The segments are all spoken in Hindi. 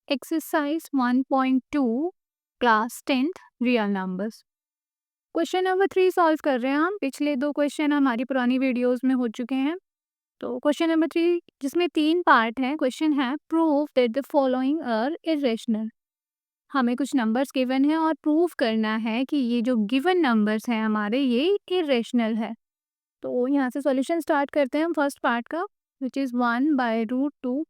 Exercise 1.2 class 10th real numbers. Question number 3 solve कर रहे हैं हम। पिछले 2 क्वेश्चन हमारी पुरानी वीडियोस में हो चुके हैं। तो क्वेश्चन नंबर 3 जिसमें 3 पार्ट हैं, क्वेश्चन है prove that the following are irrational. हमें कुछ नंबर्स गिवन है और प्रूव करना है कि ये जो गिवन नंबर्स हैं हमारे ये इरेशनल है। तो यहाँ से सॉल्यूशन स्टार्ट करते हैं हम फर्स्ट पार्ट का, विच इज़ 1/√2।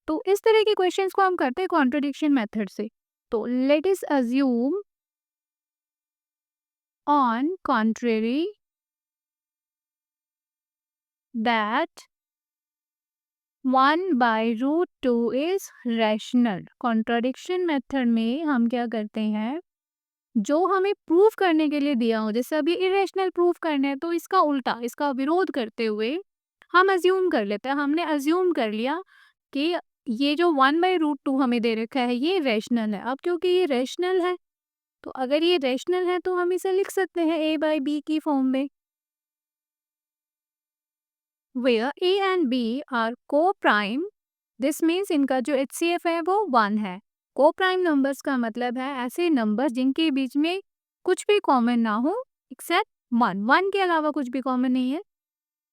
तो इस तरह के क्वेश्चंस को हम करते हैं कॉन्ट्रडिक्शन मेथड से। तो let us assume on contrary that 1/√2 is rational. Contradiction method में हम क्या करते हैं, जो हमें प्रूफ करने के लिए दिया हो, जैसे अभी इरेशनल प्रूफ करना है तो इसका उल्टा, इसका विरोध करते हुए हम अज्यूम कर लेते हैं। हमने अज्यूम कर लिया कि ये जो 1/√2 हमें दे रखा है ये रैशनल है। अब क्योंकि ये रैशनल है तो अगर ये रैशनल है तो हम इसे लिख सकते हैं a/b की फॉर्म में, where a and b are coprime. This means इनका जो HCF है वो 1 है। को प्राइम नंबर्स का मतलब है ऐसे नंबर्स जिनके बीच में कुछ भी कॉमन ना हो एक्सेप्ट 1, 1 के अलावा कुछ भी कॉमन नहीं है।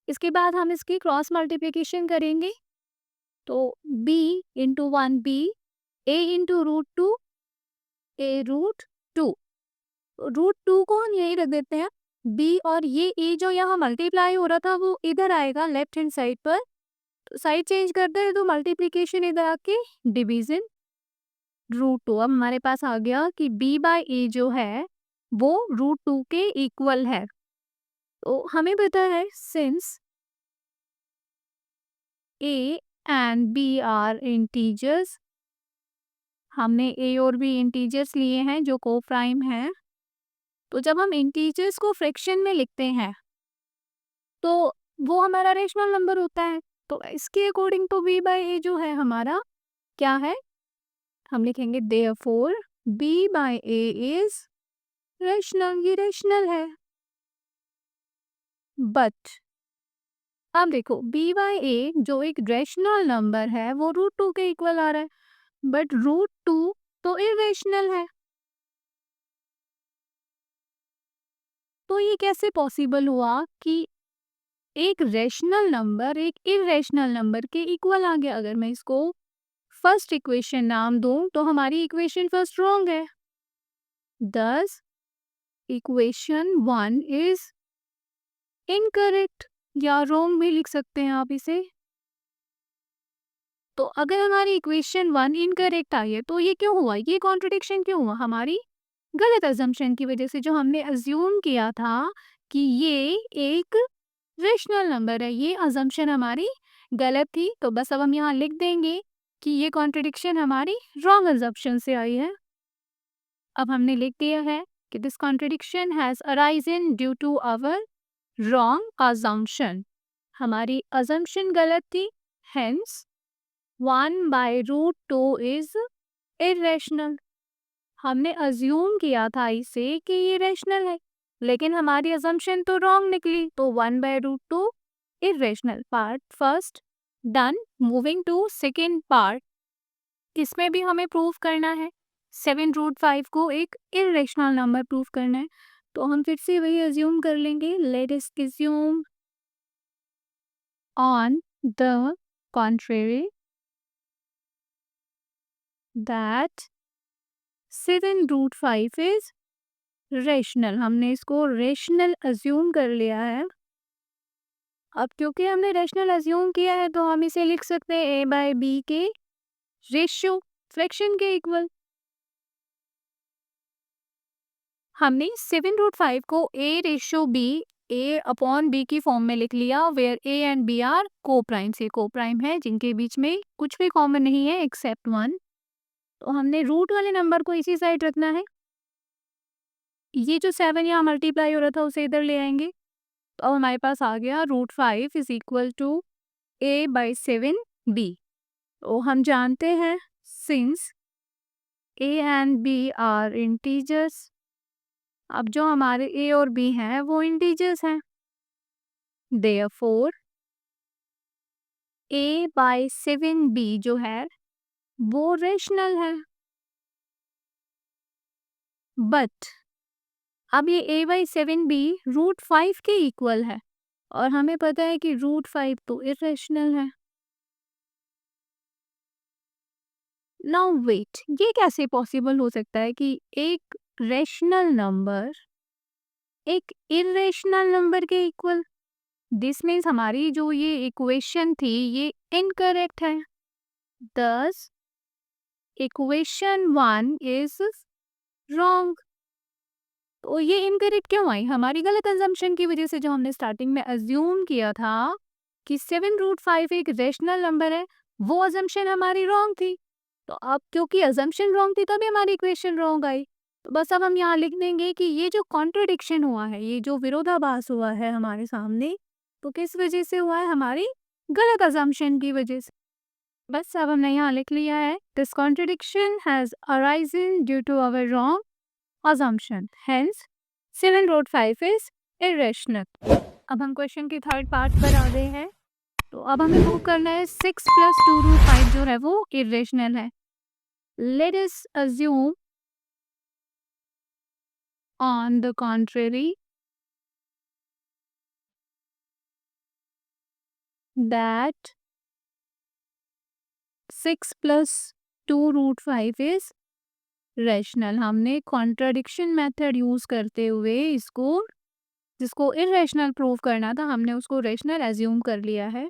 इसके बाद हम इसकी क्रॉस मल्टीप्लिकेशन करेंगे तो b into 1 b, a into √2 a√2। √2 को हम यही रख देते हैं b, और ये a जो यहाँ मल्टीप्लाई हो रहा था वो इधर आएगा लेफ्ट हैंड साइड पर। तो साइड चेंज करते हैं तो मल्टीप्लिकेशन इधर आके डिवीजन √2। अब हमारे पास आ गया कि b/a जो है वो √2 के इक्वल है। तो हमें पता है since a and b are integers, हमने a और b इंटीजर्स लिए हैं जो को प्राइम है। तो जब हम इंटीजर्स को फ्रैक्शन में लिखते हैं तो वो हमारा रेशनल नंबर होता है। तो इसके अकॉर्डिंग तो b/a जो है हमारा क्या है, हम लिखेंगे देयरफॉर b/a इज रेशनल। ये रेशनल है। बट अब देखो b/a जो एक रेशनल नंबर है वो √2 के इक्वल आ रहा है, बट √2 तो इरेशनल है। तो ये कैसे पॉसिबल हुआ कि एक रेशनल नंबर एक इरेशनल नंबर के इक्वल आ गया? अगर मैं इसको फर्स्ट इक्वेशन नाम दूं तो हमारी इक्वेशन फर्स्ट रॉन्ग है। दस इक्वेशन 1 इज इनकरेक्ट, या रॉन्ग भी लिख सकते हैं आप इसे। तो अगर हमारी इक्वेशन 1 इनकरेक्ट आई है तो ये क्यों हुआ, ये कॉन्ट्रडिक्शन क्यों हुआ? हमारी गलत अजम्पशन की वजह से। जो हमने अज्यूम किया था कि ये एक रेशनल नंबर है, ये अजम्पशन हमारी गलत थी। तो बस अब हम यहाँ लिख देंगे कि ये कॉन्ट्रडिक्शन हमारी रॉन्ग अजम्पशन से आई है। अब हमने लिख दिया है कि this contradiction has arisen due to our wrong assumption. हमारी अजम्पशन गलत थी, हेंस 1/√2 इज इरेशनल। हमने अज्यूम किया था इसे कि ये रेशनल है, लेकिन हमारी अजम्पशन तो रॉन्ग निकली। तो 1/√2 irrational. Part first done. Moving to second part, इसमें भी हमें प्रूव करना है 7√5 को एक इरेशनल नंबर प्रूव करना है। तो हम फिर से वही अज्यूम कर लेंगे। Let us assume on the contrary that 7√5 is rational. हमने इसको रेशनल अज्यूम कर लिया है। अब क्योंकि हमने रेशनल अज्यूम किया है तो हम इसे लिख सकते हैं a/b के रेशियो, फ्रैक्शन के इक्वल। हमने 7√5 को a/b, a/b की फॉर्म में लिख लिया, where a and b are coprime से को प्राइम है, जिनके बीच में कुछ भी कॉमन नहीं है एक्सेप्ट 1। तो हमने रूट वाले नंबर को इसी साइड रखना है। ये जो 7 यहाँ मल्टीप्लाई हो रहा था उसे इधर ले आएंगे। तो अब हमारे पास आ गया √5 इज इक्वल टू a/7b। तो हम जानते हैं since a and b are integers, अब जो हमारे a और b हैं वो इंटीजर्स हैं, देयरफॉर a/7b जो है वो रेशनल है। बट अब ये a/7b √5 के इक्वल है और हमें पता है कि √5 तो इरेशनल है। नाउ वेट, ये कैसे पॉसिबल हो सकता है कि एक रेशनल नंबर एक इरेशनल नंबर के इक्वल? दिस मीन्स हमारी जो ये इक्वेशन थी ये इनकरेक्ट है। दस इक्वेशन 1 इज रॉन्ग। तो ये इनकरेक्ट क्यों आई? हमारी गलत अजम्पशन की वजह से, जो हमने स्टार्टिंग में अज्यूम किया था कि 7√5 एक रेशनल नंबर है, वो अजम्पशन हमारी रॉन्ग थी। तो अब क्योंकि अजम्पशन रॉन्ग थी तभी हमारी इक्वेशन रॉन्ग आई। तो बस अब हम यहाँ लिख देंगे कि ये जो कॉन्ट्रडिक्शन हुआ है, ये जो विरोधाभास हुआ है हमारे सामने, तो किस वजह से हुआ है? हमारी गलत अजम्पशन की वजह से। बस अब हमने यहाँ लिख लिया है, this contradiction has arisen due to our wrong assumption, hence 7/5 is irrational। अब हम क्वेश्चन की थर्ड पार्ट पर आ गए हैं। तो अब हमें प्रूव करना है 6 + 2√5 जो है वो इरेशनल है। Let us assume on the contrary that 6 + 2√5 is rational. हमने कॉन्ट्राडिक्शन मेथड यूज करते हुए इसको, जिसको इरेशनल प्रूव करना था, हमने उसको रेशनल एज्यूम कर लिया है।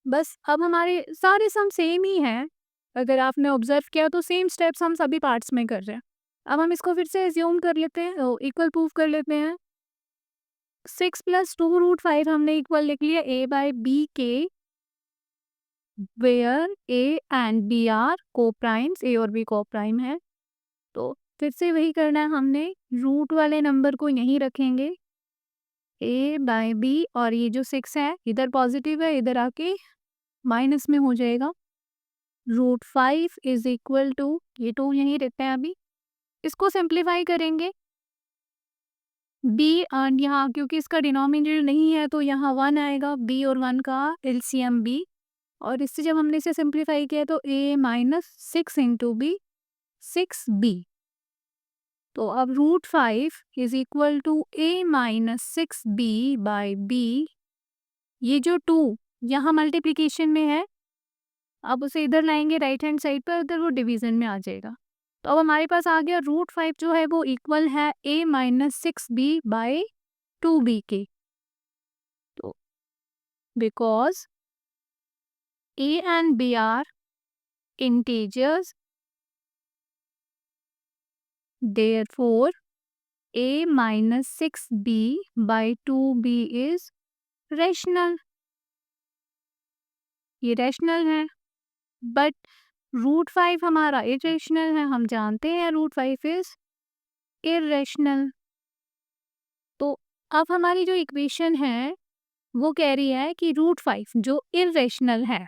बस अब हमारे सारे सम सेम ही हैं। अगर आपने ऑब्जर्व किया तो सेम स्टेप्स हम सभी पार्ट्स में कर रहे हैं। अब हम इसको फिर से एज्यूम कर लेते हैं, इक्वल प्रूफ कर लेते हैं। 6 + 2√5 हमने इक्वल लिख लिया a/b के, where a and b are coprimes, a और b को प्राइम है। तो फिर से वही करना है हमने, रूट वाले नंबर को यहीं रखेंगे a/b, और ये जो 6 है इधर पॉजिटिव है, इधर आके माइनस में हो जाएगा। √5 इज इक्वल टू, ये 2 यहीं रहते हैं अभी, इसको सिंप्लीफाई करेंगे। b एंड यहाँ क्योंकि इसका डिनोमिनेटर नहीं है तो यहाँ 1 आएगा, b और 1 का एलसीएम b, और इससे जब हमने इसे सिंप्लीफाई किया तो a - 6 इंटू b 6b। तो अब √5 is equal to a - 6b/b। ये जो 2 यहाँ मल्टीप्लीकेशन में है, अब उसे इधर लाएंगे राइट हैंड साइड पर, उधर वो डिवीजन में आ जाएगा। तो अब हमारे पास आ गया √5 जो है वो इक्वल है a - 6b/2b के। तो because a and b are integers, therefore a - 6b/2b is rational. ये रेशनल है, बट √5 हमारा इरेशनल है। हम जानते हैं √5 इज इरेशनल। तो अब हमारी जो इक्वेशन है वो कह रही है कि √5 जो इरेशनल है,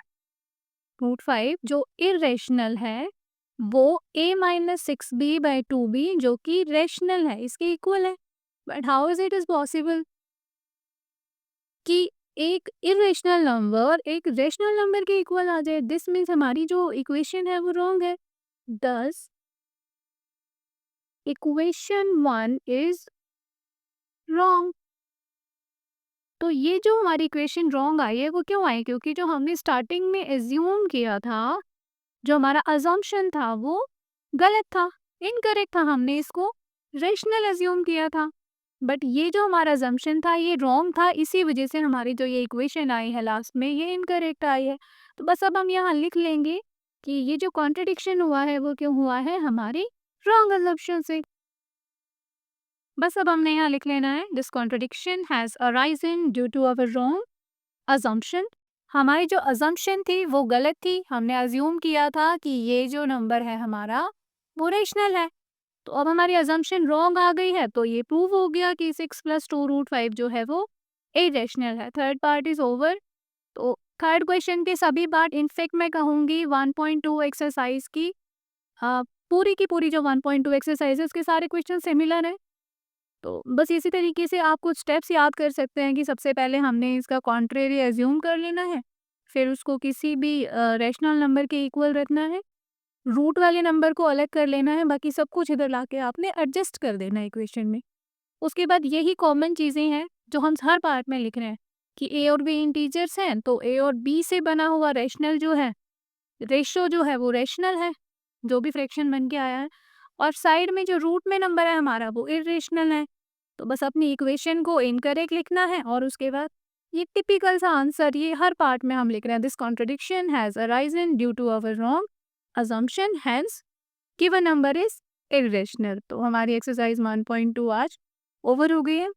√5 जो इरेशनल है वो a - 6b/2b जो कि रेशनल है, इसके इक्वल है। But how is it is possible कि एक इरेशनल नंबर एक रेशनल नंबर के इक्वल आ जाए? दिस मीन्स हमारी जो इक्वेशन है वो रॉन्ग है। दस इक्वेशन 1 इज रॉन्ग। तो ये जो हमारी इक्वेशन रॉन्ग आई है वो क्यों आई? क्योंकि जो हमने स्टार्टिंग में एज्यूम किया था, जो हमारा अजम्पशन था वो गलत था, इनकरेक्ट था। हमने इसको रेशनल एज्यूम किया था, बट ये जो हमारा अजम्पशन था ये रॉन्ग था, इसी वजह से हमारी जो ये इक्वेशन आई है लास्ट में ये इनकरेक्ट आई है। तो बस अब हम यहाँ लिख लेंगे कि ये जो कॉन्ट्रडिक्शन हुआ है वो क्यों हुआ है? हमारी रॉन्ग अजम्पशन से। बस अब हमने यहाँ लिख लेना है, this contradiction has arisen due to our wrong assumption. हमारी जो अजम्पशन थी वो गलत थी, हमने अज्यूम किया था कि ये जो नंबर है हमारा वो रेशनल है। तो अब हमारी अजम्पशन रॉन्ग आ गई है, तो ये प्रूव हो गया कि 6 + 2√5 जो है वो इरेशनल है। Third part is over. तो थर्ड क्वेश्चन के सभी पार्ट, इनफेक्ट मैं कहूँगी 1.2 एक्सरसाइज की पूरी की पूरी जो 1.2 एक्सरसाइज है उसके सारे क्वेश्चन सिमिलर हैं। तो बस इसी तरीके से आप कुछ स्टेप्स याद कर सकते हैं कि सबसे पहले हमने इसका कॉन्ट्रेरी एज्यूम कर लेना है, फिर उसको किसी भी रेशनल नंबर के इक्वल रखना है, रूट वाले नंबर को अलग कर लेना है, बाकी सब कुछ इधर लाके आपने एडजस्ट कर देना है इक्वेशन में। उसके बाद यही कॉमन चीज़ें हैं जो हम हर पार्ट में लिख रहे हैं कि ए और बी इंटीजर्स हैं, तो ए और बी से बना हुआ रैशनल जो है, रेशो जो है वो रैशनल है, जो भी फ्रैक्शन बन के आया है, और साइड में जो रूट में नंबर है हमारा वो इर्रेशनल है। तो बस अपनी इक्वेशन को इनकरेक्ट लिखना है और उसके बाद ये टिपिकल सा आंसर ये हर पार्ट में हम लिख रहे हैं, this contradiction has arisen due to our wrong assumption, hence given number is irrational। तो हमारी एक्सरसाइज 1.2 आज ओवर हो गई है।